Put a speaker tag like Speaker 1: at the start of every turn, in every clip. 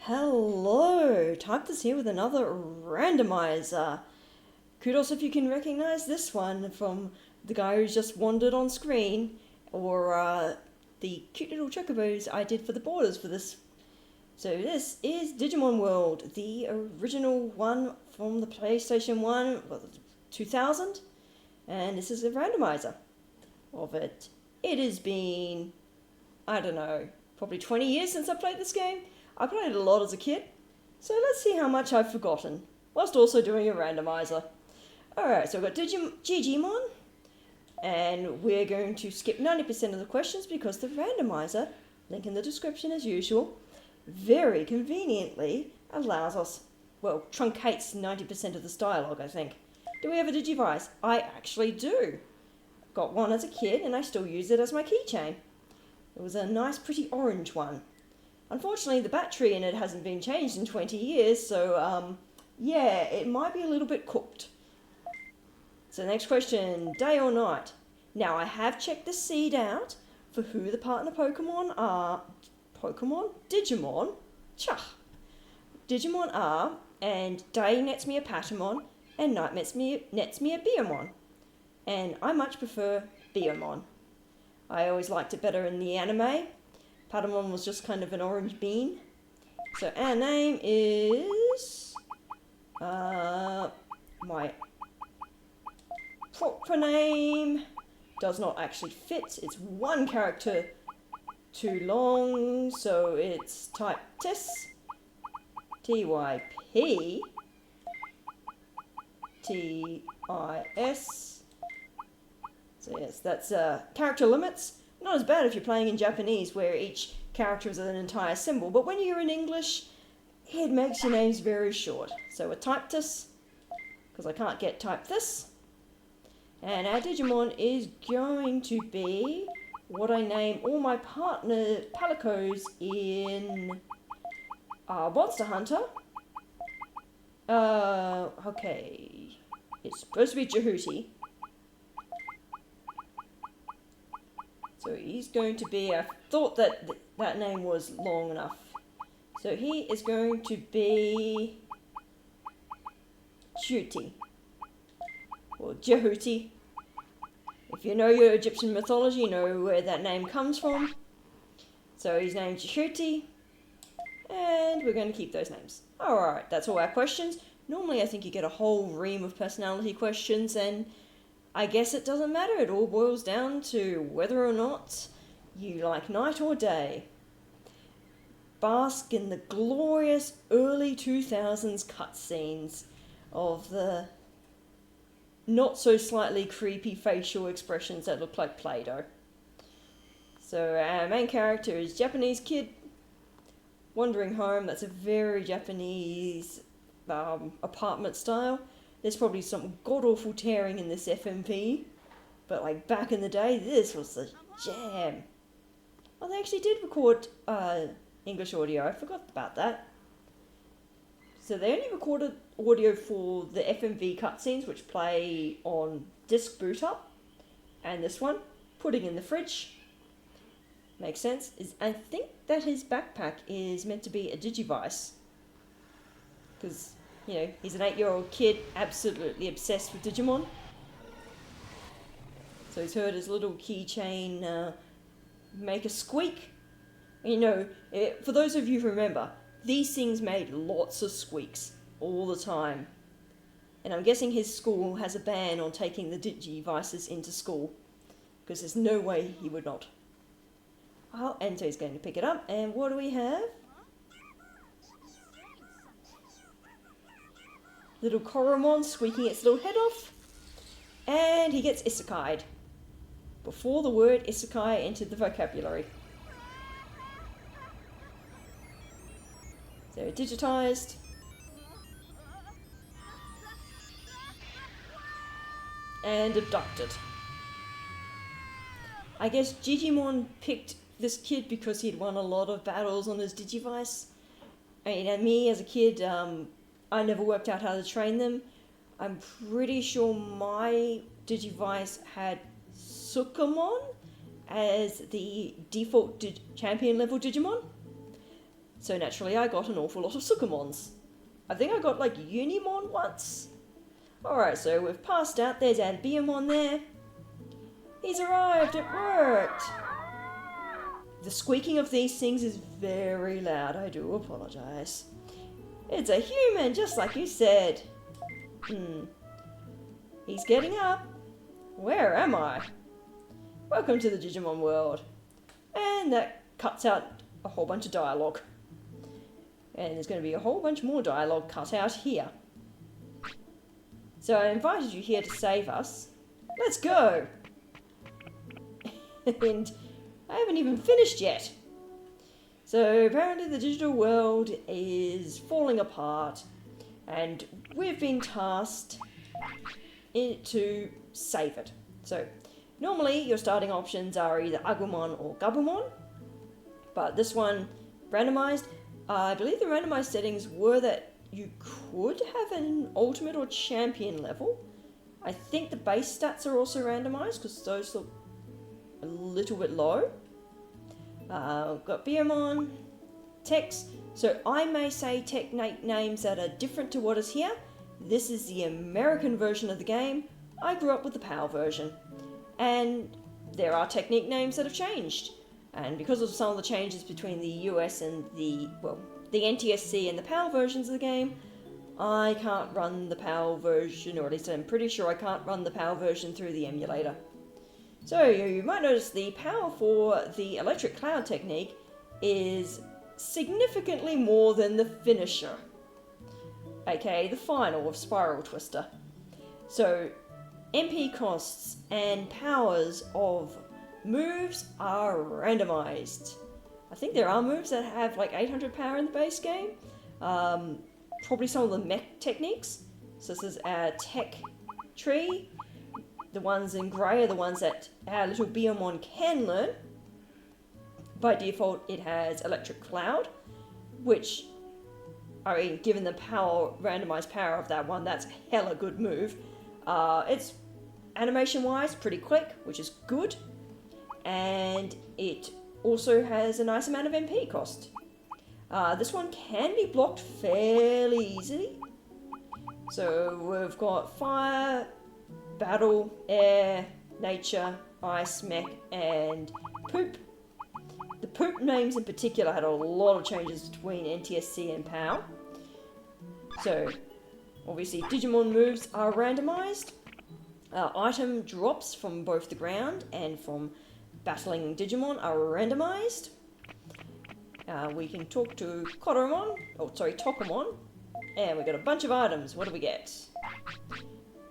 Speaker 1: Hello, Typtus here with another randomizer. Kudos if you can recognize this one from the guy who's just wandered on screen, or the cute little chocobos I did for the borders for this. So this is Digimon World, the original one from the PlayStation 1, 2000, and this is a randomizer of it. It has been, I don't know, probably 20 years since I played this game. I played it a lot as a kid, so let's see how much I've forgotten, whilst also doing a randomizer. Alright, so I've got Digimon, and we're going to skip 90% of the questions because the randomizer, link in the description as usual, very conveniently allows us, well, truncates 90% of this dialogue, I think. Do we have a Digivice? I actually do. Got one as a kid, and I still use it as my keychain. It was a nice, pretty orange one. Unfortunately, the battery in it hasn't been changed in 20 years, so, yeah, it might be a little bit cooked. So next question, day or night? Now, I have checked the seed out for who the partner Pokemon are. Digimon? Digimon are, and day nets me a Patamon, and night nets me a Beamon. And I much prefer Beamon. I always liked it better in the anime. Patamon was just kind of an orange bean. So our name is... my proper name does not actually fit. It's one character too long, so it's type Tis. T-Y-P. T-I-S. So yes, that's character limits. Not as bad if you're playing in Japanese, where each character is an entire symbol, but when you're in English, it makes your names very short. So a type this, because I can't get type this. And our Digimon is going to be what I name all my partner Palicos in Monster Hunter. Okay. It's supposed to be Jehuti. So he's going to be, I thought that that name was long enough. So he is going to be Jehuti. Or Jehuti. If you know your Egyptian mythology, you know where that name comes from. So his name's Jehuti. And we're going to keep those names. Alright, that's all our questions. Normally I think you get a whole ream of personality questions, and I guess it doesn't matter. It all boils down to whether or not you like night or day. Bask in the glorious early 2000s cutscenes of the not so slightly creepy facial expressions that look like Play-Doh. So our main character is Japanese kid wandering home. That's a very Japanese apartment style. There's probably some god-awful tearing in this FMV, but like back in the day, this was the jam. Oh, they actually did record English audio. I forgot about that. So they only recorded audio for the FMV cutscenes, which play on disc boot up, and this one, putting in the fridge. Makes sense. I think that his backpack is meant to be a Digivice, because, you know, he's an 8-year-old kid, absolutely obsessed with Digimon. So he's heard his little keychain make a squeak. You know, for those of you who remember, these things made lots of squeaks all the time. And I'm guessing his school has a ban on taking the Digivices into school, because there's no way he would not. Oh, and so he's going to pick it up, and what do we have? Little Koromon squeaking its little head off, and he gets Isekai-ed before the word Isekai entered the vocabulary. So digitized, and abducted. I guess Digimon picked this kid because he'd won a lot of battles on his Digivice. I mean, and me as a kid, I never worked out how to train them. I'm pretty sure my Digivice had Sukamon as the default champion level Digimon. So naturally I got an awful lot of Sukamons. I think I got like Unimon once. Alright, so we've passed out. There's Adbiamon there. He's arrived, it worked! The squeaking of these things is very loud, I do apologise. It's a human, just like you said. He's getting up. Where am I? Welcome to the Digimon World. And that cuts out a whole bunch of dialogue. And there's going to be a whole bunch more dialogue cut out here. So I invited you here to save us. Let's go! And I haven't even finished yet. So apparently the digital world is falling apart and we've been tasked to save it. So normally your starting options are either Agumon or Gabumon, but this one randomized. I believe the randomized settings were that you could have an ultimate or champion level. I think the base stats are also randomized because those look a little bit low. We've got Biomon, Tex. So I may say Technique names that are different to what is here. This is the American version of the game. I grew up with the PAL version. And there are Technique names that have changed. And because of some of the changes between the US and the NTSC and the PAL versions of the game, I can't run the PAL version, or at least I'm pretty sure I can't run the PAL version through the emulator. So you might notice the power for the electric cloud technique is significantly more than the finisher, aka the final of Spiral Twister. So MP costs and powers of moves are randomized. I think there are moves that have like 800 power in the base game. Probably some of the mech techniques. So this is our tech tree. The ones in grey are the ones that our little Biomon can learn. By default, it has Electric Cloud, which, I mean, given the randomized power of that one, that's a hella good move. It's animation-wise pretty quick, which is good, and it also has a nice amount of MP cost. This one can be blocked fairly easily. So we've got Fire, Battle, Air, Nature, Ice, Mech, and Poop. The Poop names in particular had a lot of changes between NTSC and PAL. So, obviously Digimon moves are randomized. Item drops from both the ground and from battling Digimon are randomized. We can talk to Tokomon, and we got a bunch of items. What do we get?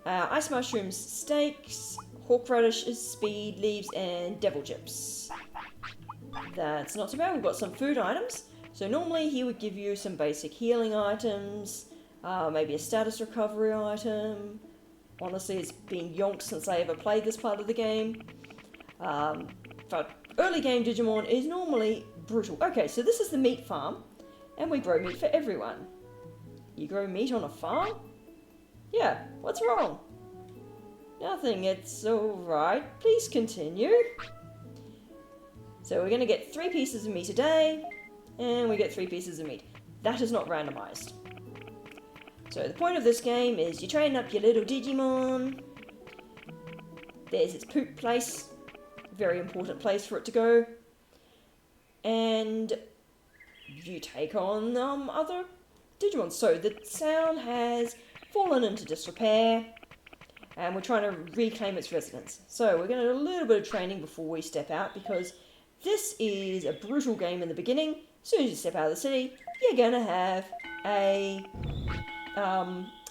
Speaker 1: Ice mushrooms, steaks, hawk radishes, speed, leaves, and devil chips. That's not too bad. We've got some food items. So normally he would give you some basic healing items, maybe a status recovery item. Honestly, it's been yonks since I ever played this part of the game. But early game Digimon is normally brutal. Okay, so this is the meat farm, and we grow meat for everyone. You grow meat on a farm? Yeah, what's wrong? Nothing, it's alright. Please continue. So we're going to get 3 pieces of meat a day, and we get 3 pieces of meat. That is not randomized. So the point of this game is you train up your little Digimon. There's its poop place. Very important place for it to go. And you take on other Digimon. So the sound has fallen into disrepair, and we're trying to reclaim its residence. So we're going to do a little bit of training before we step out, because this is a brutal game in the beginning. As soon as you step out of the city, you're going to have a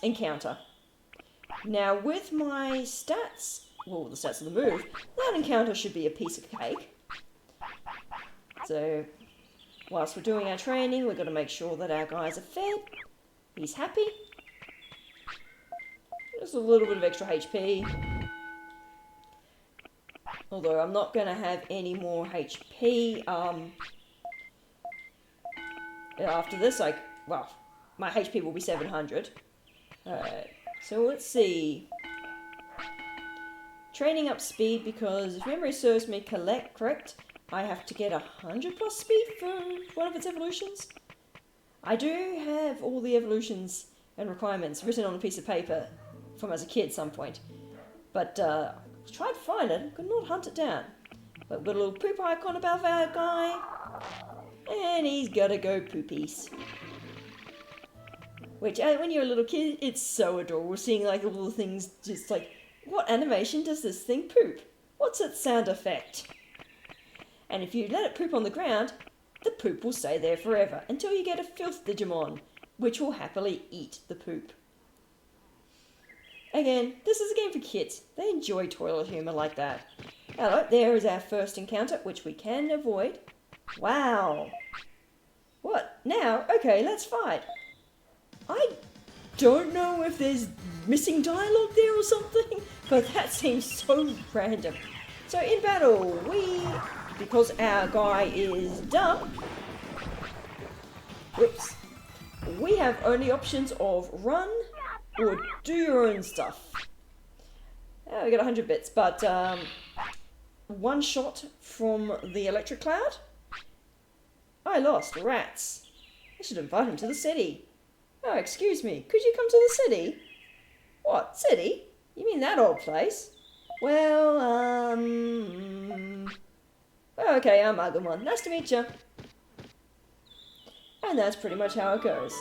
Speaker 1: encounter. Now with my stats, well, the stats of the move, that encounter should be a piece of cake. So whilst we're doing our training, we've got to make sure that our guys are fed. He's happy. Just a little bit of extra HP. Although I'm not going to have any more HP after this. My HP will be 700. Alright, so let's see. Training up speed, because if memory serves me correct, I have to get 100 plus speed for one of its evolutions. I do have all the evolutions and requirements written on a piece of paper from as a kid at some point. But tried to find it, could not hunt it down. But we've got a little poop icon above our guy. And he's gotta go poopies. Which, when you're a little kid, it's so adorable seeing like all the things just like, what animation does this thing poop? What's its sound effect? And if you let it poop on the ground, the poop will stay there forever until you get a filth Digimon, which will happily eat the poop. Again, this is a game for kids. They enjoy toilet humour like that. Hello, there is our first encounter, which we can avoid. Wow. What? Now? Okay, let's fight. I don't know if there's missing dialogue there or something, but that seems so random. So in battle, because our guy is dumb, whoops, we have only options of run or do your own stuff. We got 100 bits, but one shot from the electric cloud. I lost. Rats. I should invite him to the city. Oh, excuse me. Could you come to the city? What, city? You mean that old place? Well, okay, I'm Agumon. Nice to meet you. And that's pretty much how it goes.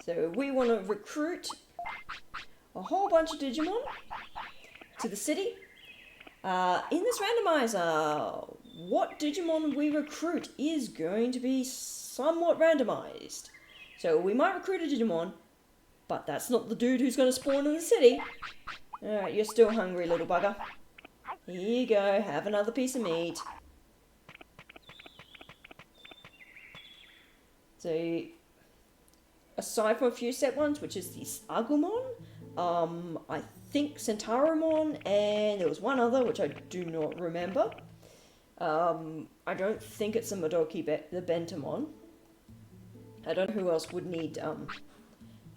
Speaker 1: So we want to recruit a whole bunch of Digimon to the city. In this randomizer, what Digimon we recruit is going to be somewhat randomized. So we might recruit a Digimon, but that's not the dude who's going to spawn in the city. Alright, you're still hungry, little bugger. Here you go, have another piece of meat. So, aside from a few set ones, which is the Agumon, I think Centaurimon, and there was one other which I do not remember. I don't think it's a Madoki the Bentamon. I don't know who else would need,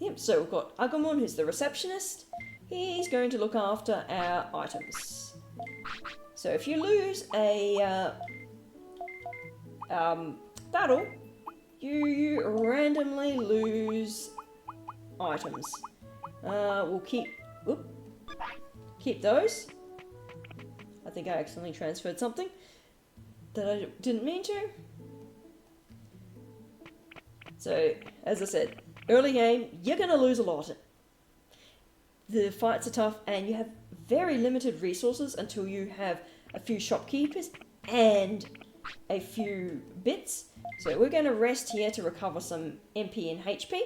Speaker 1: yep, so we've got Agumon, who's the receptionist. He's going to look after our items. So if you lose a battle, you randomly lose items. We'll keep those. I think I accidentally transferred something that I didn't mean to. So, as I said, early game, you're going to lose a lot. The fights are tough and you have very limited resources until you have a few shopkeepers and a few bits. So we're going to rest here to recover some MP and HP.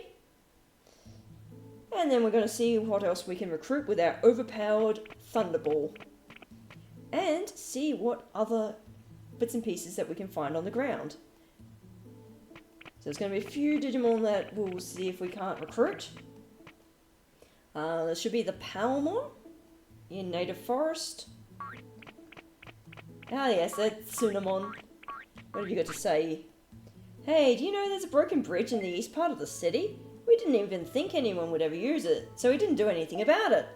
Speaker 1: And then we're going to see what else we can recruit with our overpowered Thunderball. And see what other bits and pieces that we can find on the ground. So there's going to be a few Digimon that we'll see if we can't recruit. There should be the Palmon in Native Forest. Ah yes, that's Tsunamon. What have you got to say? Hey, do you know there's a broken bridge in the east part of the city? We didn't even think anyone would ever use it, so we didn't do anything about it.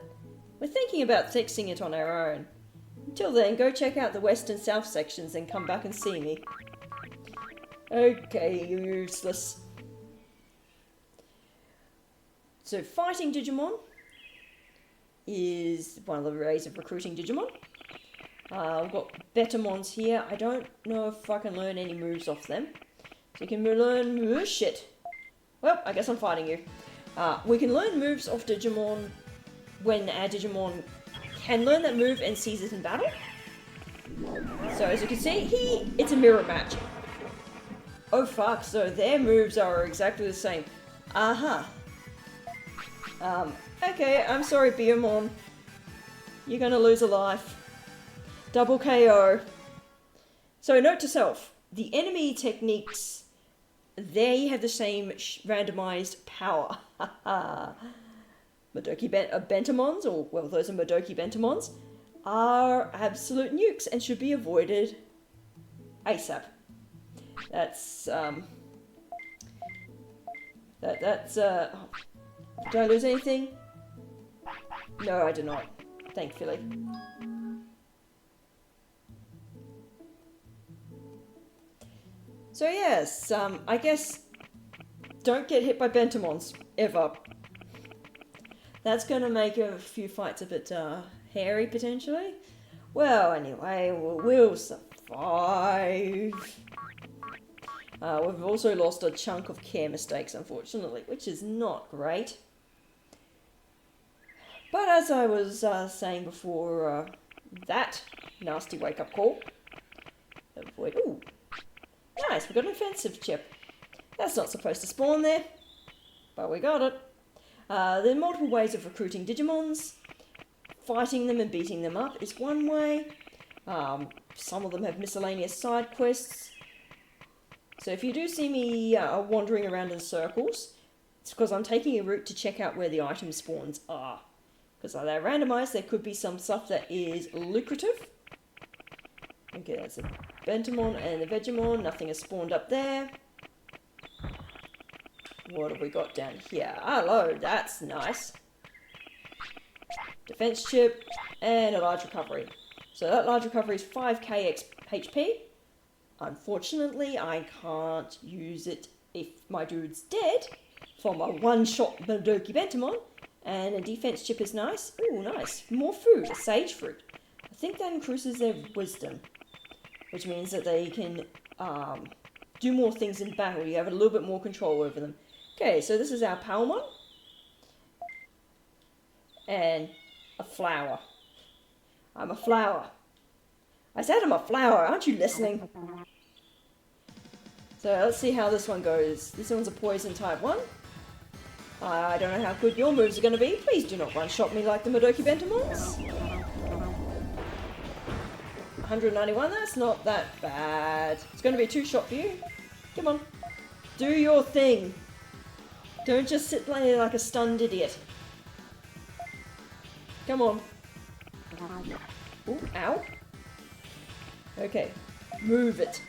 Speaker 1: We're thinking about fixing it on our own. Until then, go check out the west and south sections and come back and see me. Okay, useless. So fighting Digimon is one of the ways of recruiting Digimon. We've got Betamons here. I don't know if I can learn any moves off them. So you can learn moves. Shit. Well, I guess I'm fighting you. We can learn moves off Digimon when our Digimon can learn that move and seize it in battle. So as you can see, it's a mirror match. Oh fuck, so their moves are exactly the same. Aha. Okay, I'm sorry, Beamon. You're gonna lose a life. Double KO. So note to self, the enemy techniques, they have the same randomized power. Madoki Bentamons, or well, those are Madoki Bentamons, are absolute nukes and should be avoided ASAP. That's, oh, did I lose anything? No, I did not, thankfully. So yes, I guess don't get hit by Bentamons, ever. That's going to make a few fights a bit hairy, potentially. Well, anyway, we'll survive. We've also lost a chunk of care mistakes, unfortunately, which is not great. But as I was saying before, that nasty wake-up call. Avoid. Ooh, nice, we got an offensive chip. That's not supposed to spawn there, but we got it. There are multiple ways of recruiting Digimons. Fighting them and beating them up is one way. Some of them have miscellaneous side quests. So if you do see me wandering around in circles, it's because I'm taking a route to check out where the item spawns are. Because they're randomized, there could be some stuff that is lucrative. Okay, that's a Bentamon and a Vegemon. Nothing has spawned up there. What have we got down here? Hello, that's nice. Defense chip and a large recovery. So that large recovery is 5k HP. Unfortunately, I can't use it if my dude's dead from a one-shot Madoki Bentamon. And a defense chip is nice. Ooh, nice. More food, a sage fruit. I think that increases their wisdom, which means that they can do more things in battle. You have a little bit more control over them. Okay, so this is our Palmon. And a flower. I'm a flower. I said I'm a flower, aren't you listening? So let's see how this one goes. This one's a poison type one. I don't know how good your moves are going to be. Please do not one-shot me like the Madoki Bentamons. 191, that's not that bad. It's going to be a two-shot for you. Come on. Do your thing. Don't just sit there like a stunned idiot. Come on. Ooh, ow. Okay. Move it.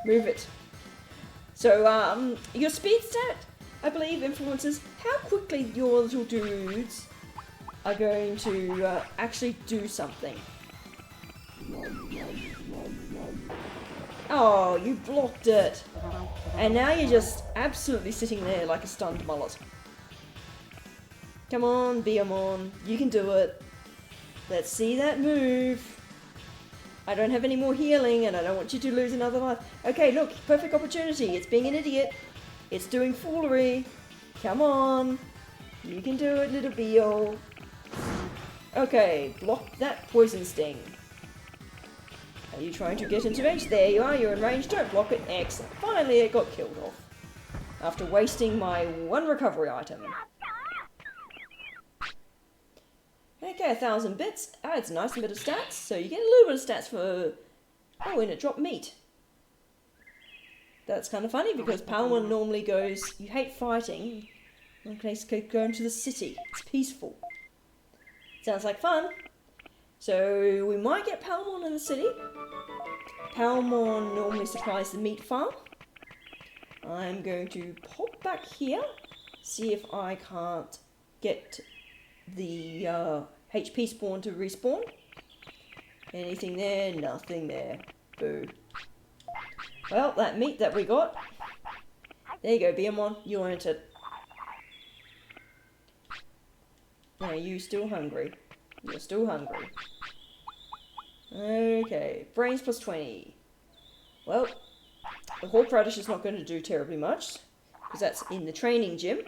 Speaker 1: Move it. So, your speed stat, I believe, influences how quickly your little dudes are going to actually do something. Oh, you blocked it. And now you're just absolutely sitting there like a stunned mullet. Come on, Beamon. You can do it. Let's see that move. I don't have any more healing and I don't want you to lose another life. Okay, look, perfect opportunity. It's being an idiot. It's doing foolery. Come on. You can do it, little Beo. Okay, block that poison sting. Are you trying to get into range? There you are, you're in range. Don't block it. Excellent. Finally, it got killed off. After wasting my one recovery item. Okay, 1,000 bits. Adds a nice bit of stats. So you get a little bit of stats for... Oh, and it dropped meat. That's kind of funny because Palmon normally goes, you hate fighting. Okay, so go into the city. It's peaceful. Sounds like fun. So we might get Palmon in the city. Palmon normally supplies the meat farm. I'm going to pop back here. See if I can't get the HP spawn to respawn. Anything there? Nothing there. Boo. Well, that meat that we got. There you go, Beamon. You earned it. Are you still hungry? You're still hungry. Okay, brains plus 20. Well, the Hawk Radish is not going to do terribly much, because that's in the training gym.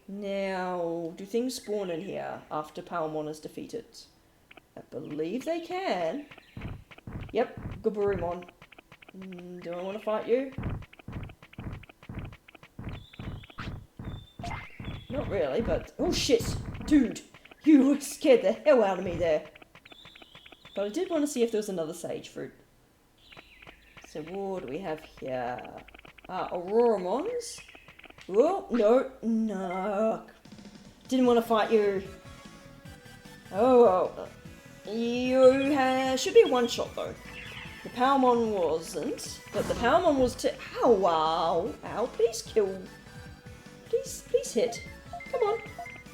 Speaker 1: Now, do things spawn in here after Palmon is defeated? I believe they can. Yep, Gaburumon. Do I want to fight you? Not really, but... Oh shit! Dude! You scared the hell out of me there. But I did want to see if there was another sage fruit. So what do we have here? Auroramons? Oh, no. Didn't want to fight you. Oh. You should be a one-shot though. The Palmon wasn't, but the Palmon was Ow, wow. Ow, please kill. Please hit. Come on.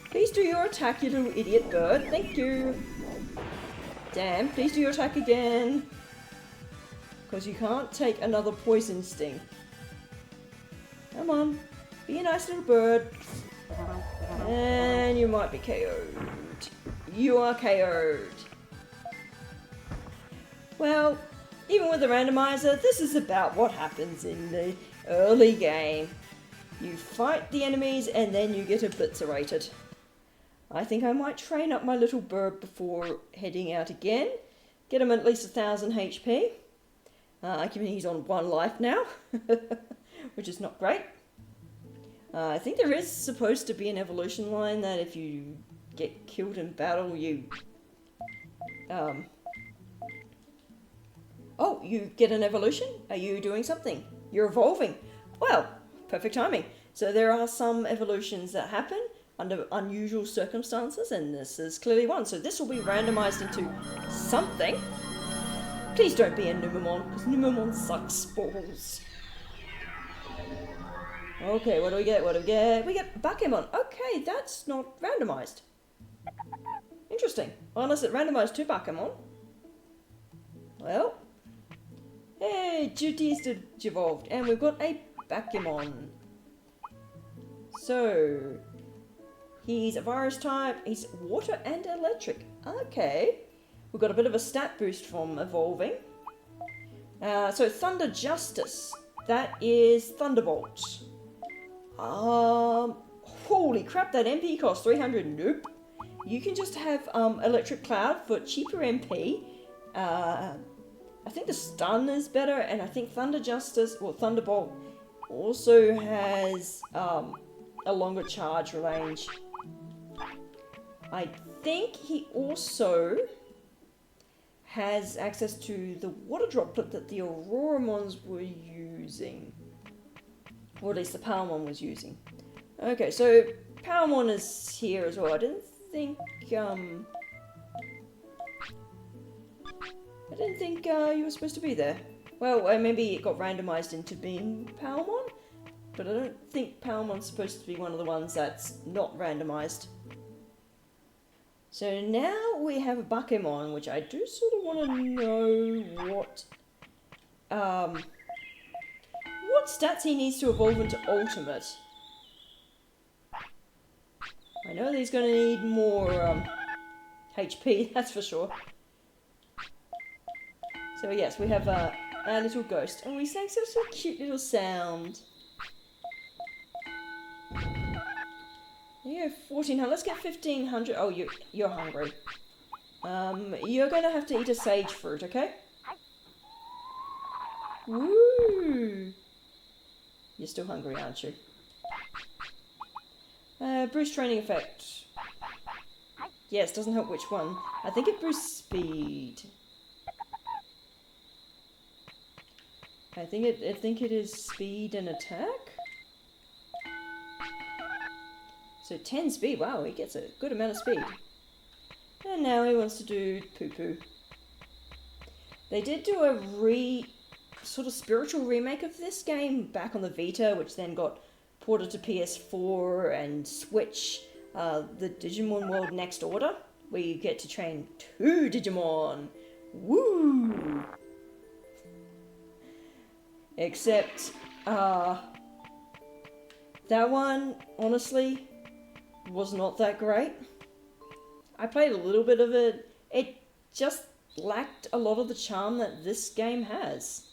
Speaker 1: Please do your attack, you little idiot bird. Thank you. Damn, please do your attack again. because you can't take another poison sting. Come on, be a nice little bird. And you might be KO'd. You are KO'd. Well, even with the randomizer, this is about what happens in the early game. You fight the enemies and then you get obliterated. I think I might train up my little bird before heading out again. Get him at least 1000 HP. Given he's on 1 life now, which is not great. I think there is supposed to be an evolution line that if you get killed in battle, you... Oh, you get an evolution? Are you doing something? You're evolving. Well, perfect timing. So there are some evolutions that happen under unusual circumstances, and this is clearly one. So this will be randomized into something. Please don't be a Numemon, because Numemon sucks balls. Okay, what do we get? What do we get? We get Bakemon. Okay, that's not randomized. Interesting. Unless it randomized to Bakemon. Well. Hey, Judy is evolved, and we've got a Bakemon. So, he's a virus type, he's water and electric. Okay. We've got a bit of a stat boost from evolving. So, Thunder Justice. That is Thunderbolt. Holy crap, that MP costs 300. Nope. You can just have Electric Cloud for cheaper MP. I think the stun is better, and I think Thunder Justice, or Thunderbolt, also has a longer charge range. I think he also has access to the water droplet that the Auroramons were using. Or at least the Palmon was using. Okay, so Palmon is here as well. I didn't think you were supposed to be there. Well, maybe it got randomized into being Palmon, but I don't think Palmon's supposed to be one of the ones that's not randomized. So now we have a Bakemon, which I do sort of want to know what stats he needs to evolve into Ultimate. I know that he's going to need more HP, that's for sure. So yes, we have our little ghost, and we sang such a cute little sound. Yeah, 1400. Let's get 1500. Oh, you're hungry. You're gonna have to eat a sage fruit, okay? Woo! You're still hungry, aren't you? Boost training effect. Yes, doesn't help which one. I think it boosts speed. I think it is speed and attack. So 10 speed. Wow, he gets a good amount of speed. And now he wants to do poo-poo. They did do a sort of spiritual remake of this game back on the Vita, which then got ported to PS4 and Switch. The Digimon World Next Order, where you get to train 2 Digimon. Woo! Except, that one, honestly, was not that great. I played a little bit of it. It just lacked a lot of the charm that this game has.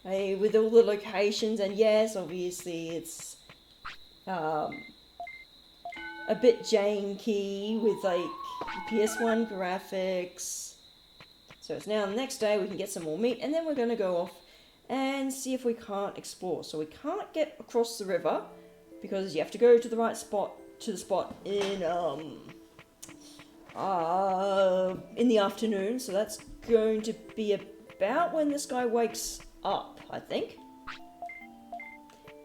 Speaker 1: With all the locations, and yes, obviously it's a bit janky with like PS1 graphics. So it's now the next day, we can get some more meat, and then we're going to go off and see if we can't explore. So we can't get across the river because you have to go to the right spot, in the afternoon. So that's going to be about when this guy wakes up, I think.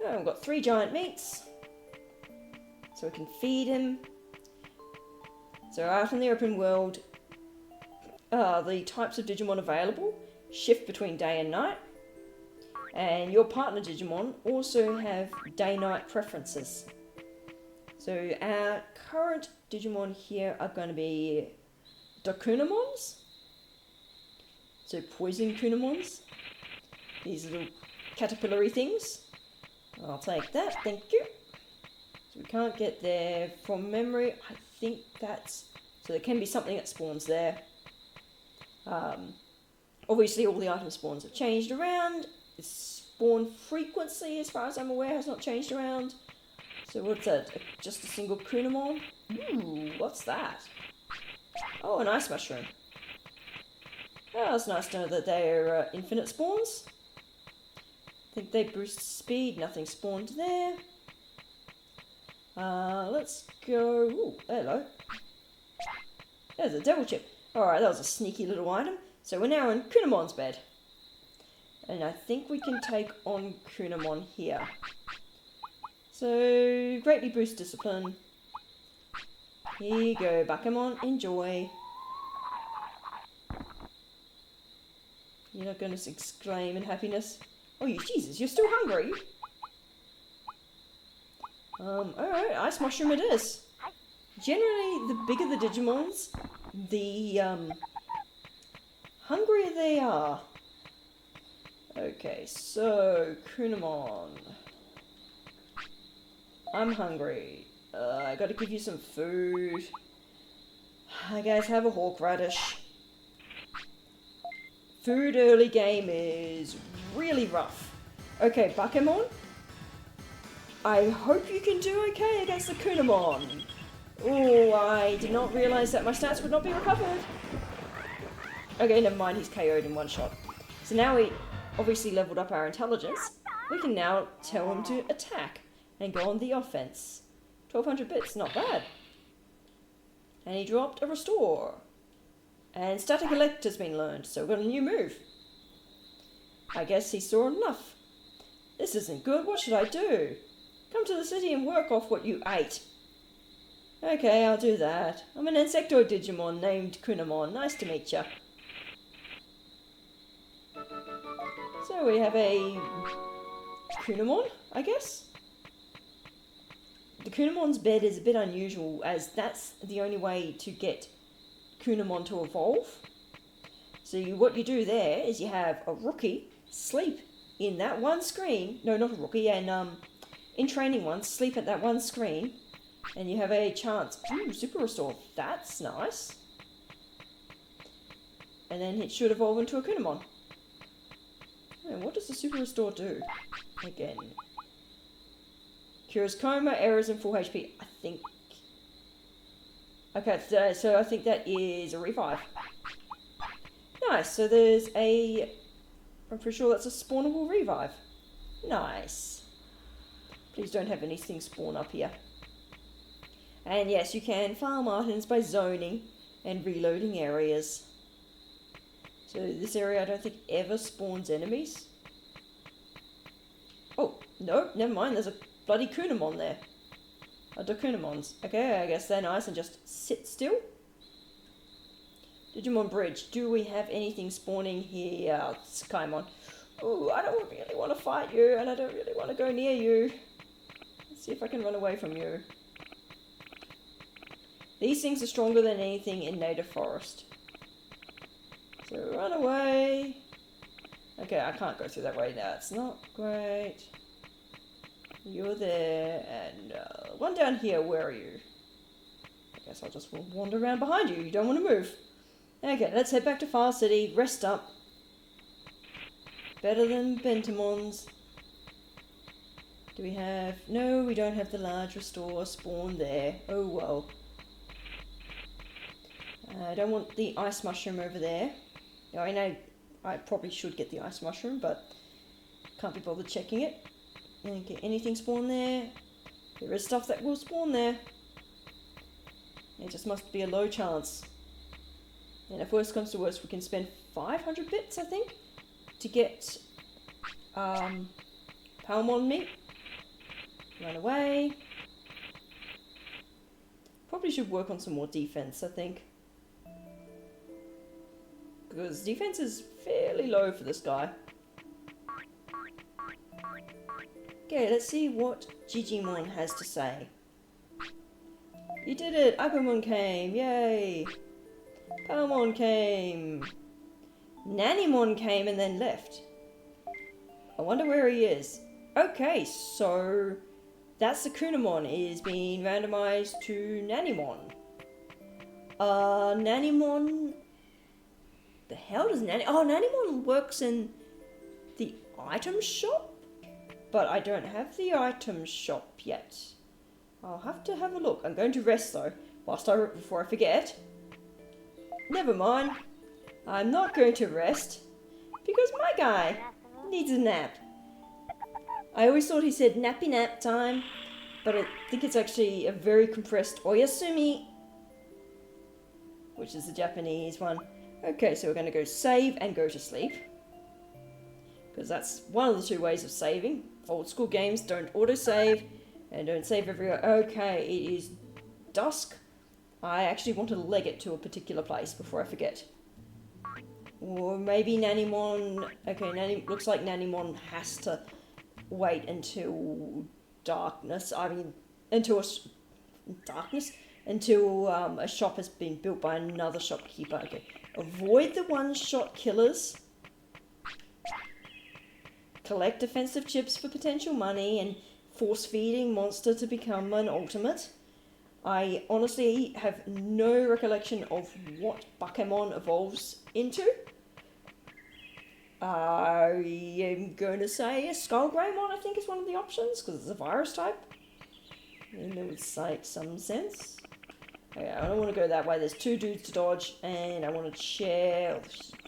Speaker 1: Oh, we've got 3 giant meats, so we can feed him. So out in the open world, the types of Digimon available shift between day and night. And your partner Digimon also have day-night preferences. So our current Digimon here are going to be Dakunamons. So poison Kunamons. These little caterpillary things. I'll take that, thank you. So we can't get there from memory. I think that's... So there can be something that spawns there. Obviously all the item spawns have changed around. Its spawn frequency, as far as I'm aware, has not changed around. So what's that? Just a single Kunamon? Ooh, what's that? Oh, an ice mushroom. Oh, it's nice to know that they're infinite spawns. I think they boost speed, nothing spawned there. Let's go... Ooh, hello. There's a devil chip. Alright, that was a sneaky little item. So we're now in Kunamon's bed. And I think we can take on Kunamon here. So, greatly boost discipline. Here you go, Bakamon, enjoy. You're not going to exclaim in happiness. Oh, you Jesus, you're still hungry. Alright, ice mushroom it is. Generally, the bigger the Digimons, the hungrier they are. Okay, so Kunamon. I'm hungry. I gotta give you some food. I guys have a hawk radish. Food early game is really rough. Okay, Bakamon. I hope you can do okay against the Kunamon. Oh, I did not realise that my stats would not be recovered. Okay, never mind, he's KO'd in one shot. So now we obviously leveled up our intelligence. We can now tell him to attack and go on the offense. 1200 bits, not bad. And he dropped a restore. And static elect has been learned, so we've got a new move. I guess he saw enough. This isn't good, what should I do? Come to the city and work off what you ate. Okay, I'll do that. I'm an insectoid Digimon named Kunamon. Nice to meet ya. So we have a Kunamon, I guess? The Kunamon's bed is a bit unusual, as that's the only way to get Kunamon to evolve. So what you do there is you have a rookie sleep in that one screen. No, not a rookie, and in training ones, sleep at that one screen. And you have a chance. Ooh, super restore. That's nice. And then it should evolve into a Kunamon. And what does the super restore do? Again. Cures coma, errors, and full HP. I think... Okay, so I think that is a revive. Nice, so there's a... I'm pretty sure that's a spawnable revive. Nice. Please don't have anything spawn up here. And yes, you can farm items by zoning and reloading areas. So this area I don't think ever spawns enemies. Oh, no, never mind, there's a bloody Kunamon there. The Kunamons. Okay, I guess they're nice and just sit still. Digimon Bridge, do we have anything spawning here? Skaimon. Ooh, I don't really want to fight you, and I don't really want to go near you. Let's see if I can run away from you. These things are stronger than anything in native forest. So run away. Okay, I can't go through that way. That's not great. You're there, and one down here, where are you? I guess I'll just wander around behind you. You don't want to move. Okay, let's head back to Far City, rest up. Better than Bentamons. Do we have... No, we don't have the large restore spawn there. Oh well. I don't want the ice mushroom over there. I know I probably should get the ice mushroom, but can't be bothered checking it. And get anything spawn there. There is stuff that will spawn there. It just must be a low chance. And if worst comes to worst, we can spend 500 bits, I think, to get Palmon meat. Run away. Probably should work on some more defense, I think. Because defense is fairly low for this guy. Okay, let's see what Digimon has to say. You did it! Agumon came! Yay! Palmon came! Nanimon came and then left. I wonder where he is. Okay, so that's the Kunamon is being randomized to Nanimon. Nanimon... The hell does Nanimon works in the item shop? But I don't have the item shop yet. I'll have to have a look. I'm going to rest though, before I forget. Never mind. I'm not going to rest, because my guy needs a nap. I always thought he said nappy nap time, but I think it's actually a very compressed oyasumi, which is the Japanese one. Okay, so we're going to go save and go to sleep, because that's one of the two ways of saving. Old school games don't autosave and don't save everywhere. Okay, it is dusk. I actually want to leg it to a particular place before I forget. Or maybe Nanimon... Okay, looks like Nanimon has to wait until darkness. I mean, until a shop has been built by another shopkeeper. Okay, avoid the one-shot killers. Collect defensive chips for potential money and force-feeding monster to become an ultimate. I honestly have no recollection of what Bakemon evolves into. I am going to say a Skull Greymon, I think, is one of the options, because it's a virus type. And it would make some sense. Okay, I don't want to go that way. There's two dudes to dodge, and I want to share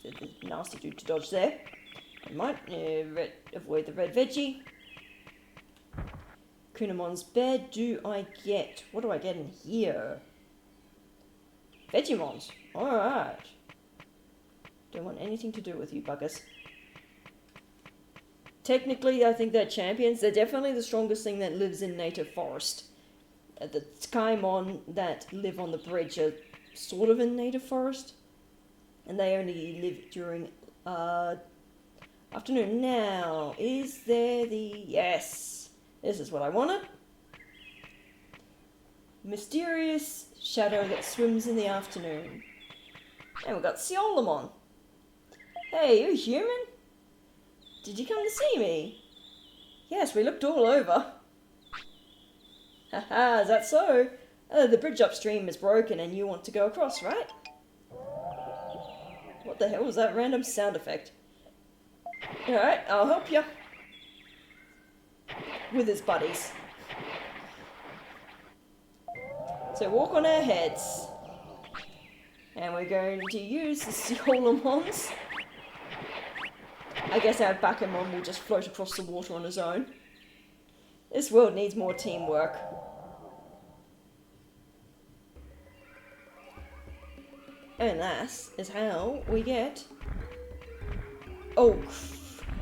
Speaker 1: the nasty dude to dodge there. I might avoid the red veggie. Kunamon's bed. What do I get in here? Vegemons. Alright. Don't want anything to do with you buggers. Technically, I think they're champions. They're definitely the strongest thing that lives in native forest. The Skaimon that live on the bridge are sort of in native forest. And they only live during afternoon. Now, is there the... Yes! This is what I wanted. Mysterious shadow that swims in the afternoon. And we've got Seolamon. Hey, you human? Did you come to see me? Yes, we looked all over. Haha, is that so? The bridge upstream is broken and you want to go across, right? What the hell was that random sound effect? Alright, I'll help you. With his buddies. So walk on our heads. And we're going to use the Seolamons. I guess our Bakemon will just float across the water on his own. This world needs more teamwork. And that is how we get... Oh,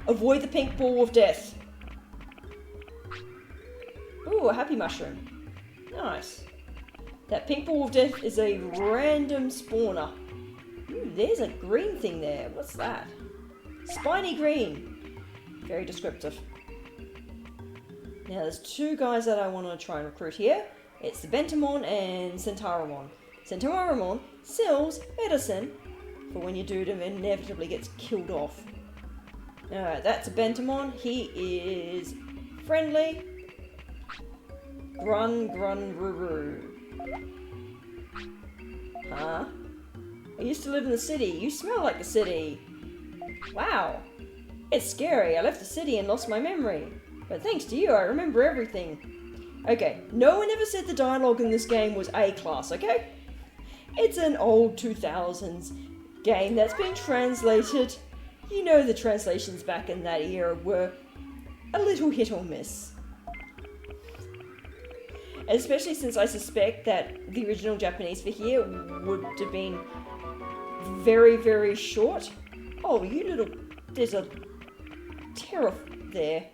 Speaker 1: avoid the pink ball of death. Ooh, a happy mushroom. Nice. That pink ball of death is a random spawner. Ooh, there's a green thing there. What's that? Spiny green. Very descriptive. Now there's two guys that I want to try and recruit here. It's the Bentamon and Centauramon. Centauramon sells medicine for when your dude inevitably gets killed off. Alright, that's a Bentamon. He is friendly. Grun grun roo. Huh? I used to live in the city. You smell like the city. Wow. It's scary. I left the city and lost my memory. But thanks to you, I remember everything. Okay, no one ever said the dialogue in this game was A-class, okay? It's an old 2000s game that's been translated. You know the translations back in that era were a little hit or miss. Especially since I suspect that the original Japanese for here would have been very, very short. Oh, you little... There's a terror there.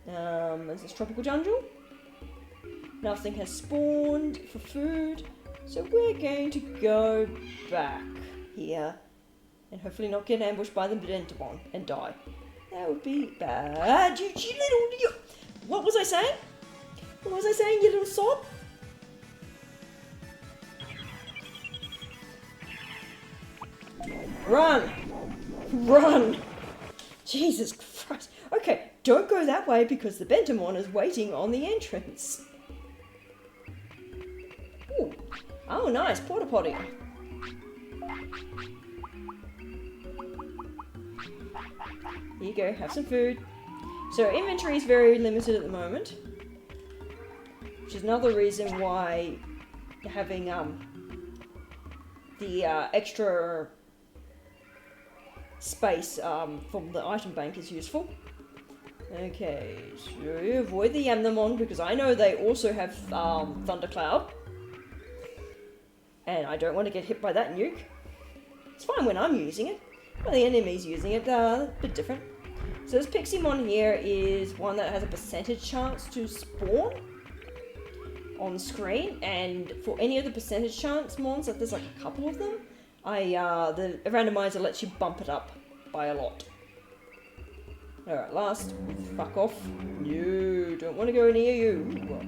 Speaker 1: Is this tropical jungle? Nothing has spawned for food. So we're going to go back here. And hopefully not get ambushed by the Bentamon and die. That would be bad. You little... What was I saying? What was I saying, you little sod? Run! Run! Jesus Christ. Okay, don't go that way because the Bentamon is waiting on the entrance. Ooh. Oh, nice. Porta potty. Here you go. Have some food. So inventory is very limited at the moment. Which is another reason why having the extra space from the item bank is useful. Okay, so avoid the Yamnamon because I know they also have Thundercloud. And I don't want to get hit by that nuke. It's fine when I'm using it. When the enemy's using it, a bit different. So this Piximon here is one that has a percentage chance to spawn on screen, and for any of the percentage chance mons, if there's like a couple of them, the randomizer lets you bump it up by a lot. Alright, last. Fuck off. No, don't want to go near you.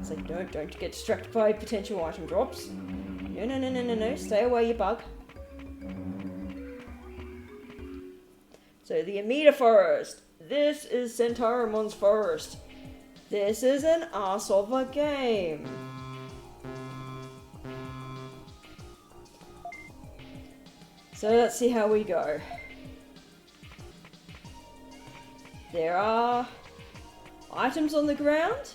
Speaker 1: It's like, don't get distracted by potential item drops. No, stay away, you bug. So the Amida Forest. This is Centauromon's Forest. This is an ass of a game. So let's see how we go. There are items on the ground.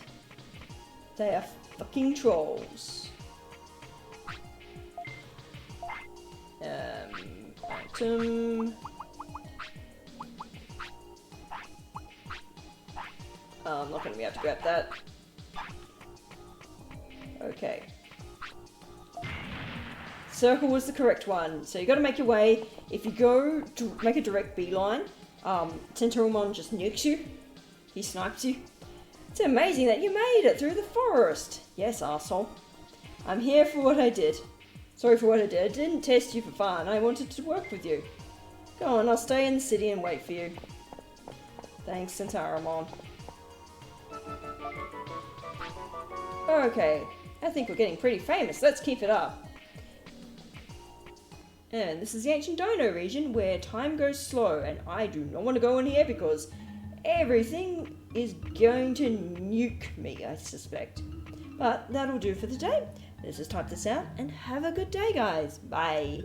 Speaker 1: They are fucking trolls. Item. I'm not going to be able to grab that. Okay. Circle was the correct one. So you got to make your way. If you go to make a direct beeline, Centuromon just nukes you. He snipes you. It's amazing that you made it through the forest. Yes, arsehole. I'm here for what I did. Sorry for what I did. I didn't test you for fun. I wanted to work with you. Go on, I'll stay in the city and wait for you. Thanks, Centauramon. Okay, I think we're getting pretty famous. Let's keep it up. And this is the ancient dino region where time goes slow, and I do not want to go in here because everything is going to nuke me, I suspect. But that'll do for the day. Let's just type this out and have a good day, guys. Bye.